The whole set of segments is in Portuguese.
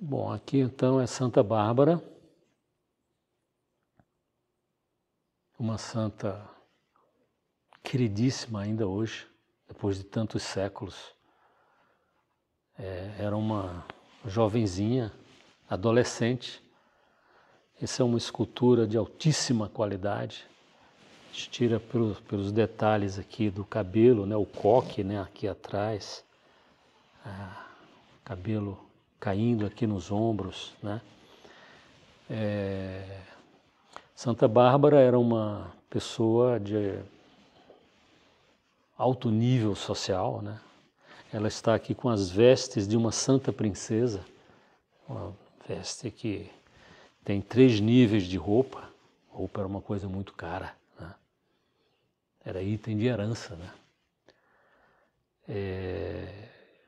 Bom, aqui então é Santa Bárbara, uma santa queridíssima ainda hoje, depois de tantos séculos. Era uma jovenzinha, adolescente. Essa é uma escultura de altíssima qualidade. A gente tira pelos detalhes aqui do cabelo, né, o coque, né, aqui atrás, cabelo caindo aqui nos ombros, né. Santa Bárbara era uma pessoa de alto nível social, né. Ela está aqui com as vestes de uma santa princesa, uma veste que tem 3 níveis de roupa. A roupa era uma coisa muito cara, né? Era item de herança, né?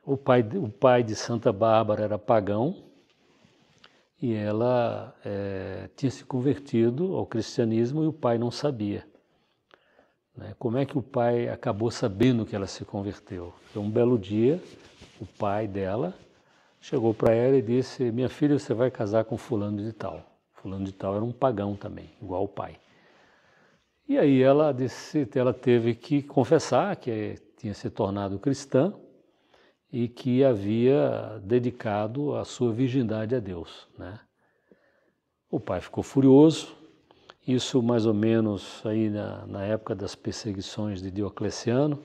O pai de Santa Bárbara era pagão e ela tinha se convertido ao cristianismo e o pai não sabia. Como é que o pai acabou sabendo que ela se converteu? Então, um belo dia, o pai dela chegou para ela e disse: minha filha, você vai casar com fulano de tal. Fulano de tal era um pagão também, igual o pai. E aí ela teve que confessar que tinha se tornado cristã e que havia dedicado a sua virgindade a Deus, né? O pai ficou furioso. Isso mais ou menos aí na época das perseguições de Diocleciano,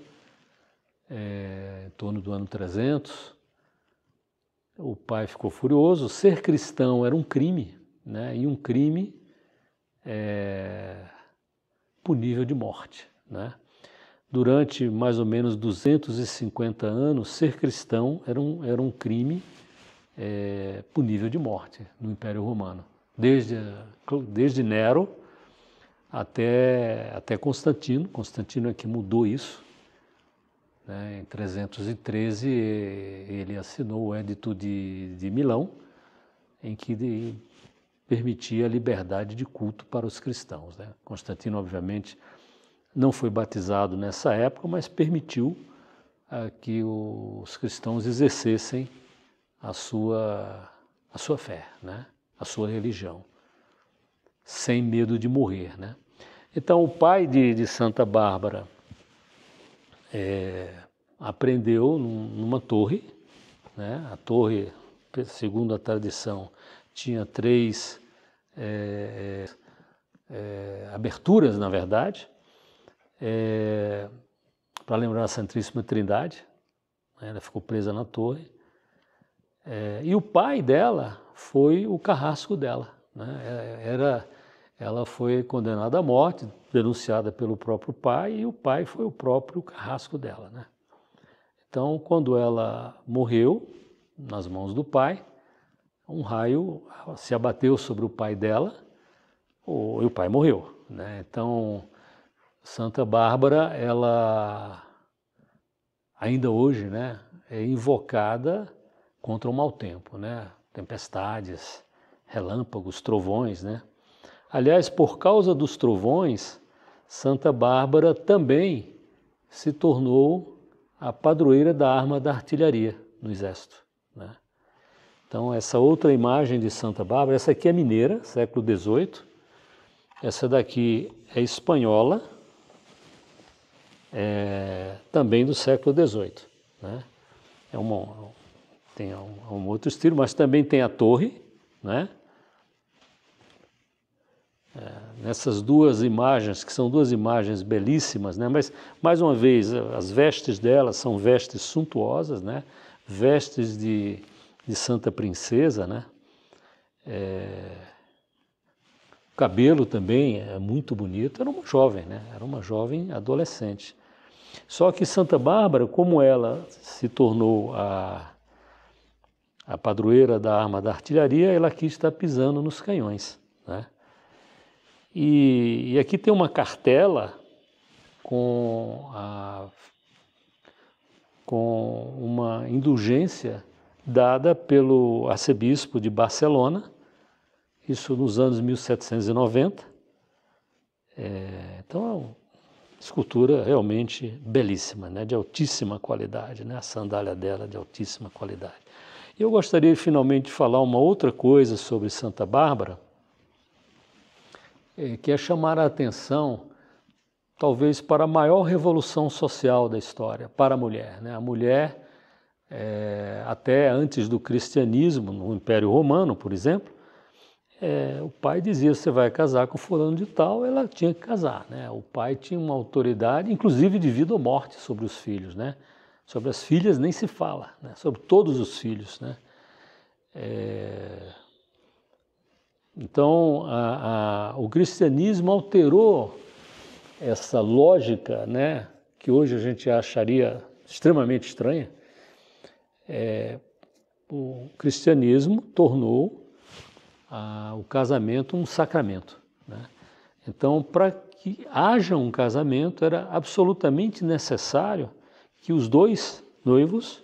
em torno do ano 300. O pai ficou furioso. Ser cristão era um crime, né? E um crime punível de morte, né? Durante mais ou menos 250 anos, ser cristão era um crime punível de morte no Império Romano. Desde Nero até Constantino. Constantino é que mudou isso, né? Em 313 ele assinou o Edito de Milão, em que permitia a liberdade de culto para os cristãos, né? Constantino, obviamente, não foi batizado nessa época, mas permitiu que os cristãos exercessem a sua fé, né? A sua religião, sem medo de morrer, né? Então, o pai de Santa Bárbara aprendeu numa torre, né? A torre, segundo a tradição, tinha 3 aberturas, na verdade, para lembrar a Santíssima Trindade, né? Ela ficou presa na torre. E o pai dela foi o carrasco dela, né? Ela foi condenada à morte, denunciada pelo próprio pai, e o pai foi o próprio carrasco dela, né? Então, quando ela morreu nas mãos do pai, um raio se abateu sobre o pai dela e o pai morreu, né? Então, Santa Bárbara, ela ainda hoje, né, é invocada contra o mau tempo, né? Tempestades, relâmpagos, trovões, né? Aliás, por causa dos trovões, Santa Bárbara também se tornou a padroeira da arma da artilharia no exército, né? Então, essa outra imagem de Santa Bárbara, essa aqui é mineira, século XVIII, essa daqui é espanhola, também do século XVIII, né? Tem um outro estilo, mas também tem a torre, né? Nessas duas imagens, que são 2 imagens belíssimas, né? Mas, mais uma vez, as vestes dela são vestes suntuosas, né? Vestes de santa princesa, né? O cabelo também é muito bonito. Era uma jovem, né? Era uma jovem adolescente. Só que Santa Bárbara, como ela se tornou a padroeira da arma da artilharia, ela aqui está pisando nos canhões, né? E aqui tem uma cartela com uma indulgência dada pelo arcebispo de Barcelona, isso nos anos 1790. Então é uma escultura realmente belíssima, né? De altíssima qualidade, né? A sandália dela de altíssima qualidade. Eu gostaria finalmente de falar uma outra coisa sobre Santa Bárbara, que é chamar a atenção, talvez, para a maior revolução social da história, para a mulher, né? A mulher, até antes do cristianismo, no Império Romano, por exemplo, o pai dizia, você vai casar com fulano de tal, ela tinha que casar, né? O pai tinha uma autoridade, inclusive de vida ou morte, sobre os filhos, né? Sobre as filhas nem se fala, né? Sobre todos os filhos, né? Então, o cristianismo alterou essa lógica, né? Que hoje a gente acharia extremamente estranha. O cristianismo tornou o casamento um sacramento, né? Então, para que haja um casamento, era absolutamente necessário que os dois noivos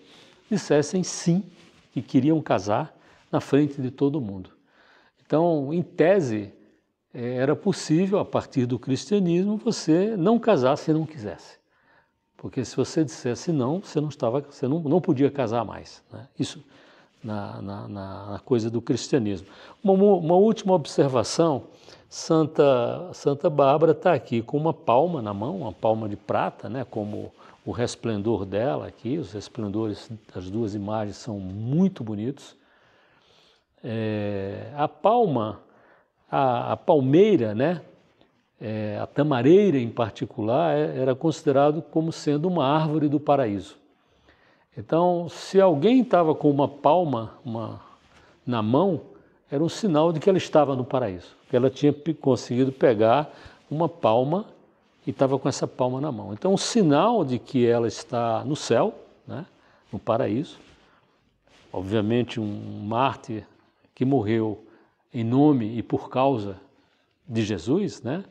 dissessem sim, que queriam casar na frente de todo mundo. Então, em tese, era possível, a partir do cristianismo, você não casar se não quisesse. Porque se você dissesse não, você não podia casar mais, né? Isso na coisa do cristianismo. Uma última observação, Santa Bárbara está aqui com uma palma na mão, uma palma de prata, né, como o resplendor dela aqui, os resplendores das duas imagens são muito bonitos. A palma, a palmeira, né, a tamareira em particular, era considerado como sendo uma árvore do paraíso. Então, se alguém estava com uma palma na mão, era um sinal de que ela estava no paraíso, que ela tinha conseguido pegar uma palma e estava com essa palma na mão. Então, um sinal de que ela está no céu, né, no paraíso. Obviamente, um mártir que morreu em nome e por causa de Jesus, né,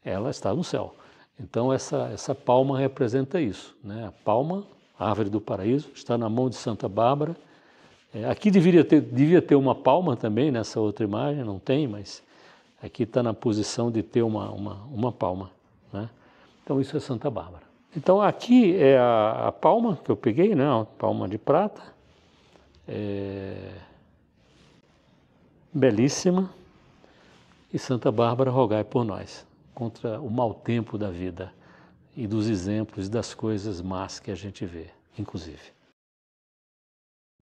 ela está no céu. Então, essa palma representa isso, né? A palma, a árvore do paraíso, está na mão de Santa Bárbara. Aqui devia ter uma palma também nessa outra imagem, não tem, mas aqui está na posição de ter uma palma, né? Então isso é Santa Bárbara. Então aqui é a palma que eu peguei, né? A palma de prata, belíssima, e Santa Bárbara, rogai por nós, contra o mau tempo da vida e dos exemplos das coisas más que a gente vê, inclusive.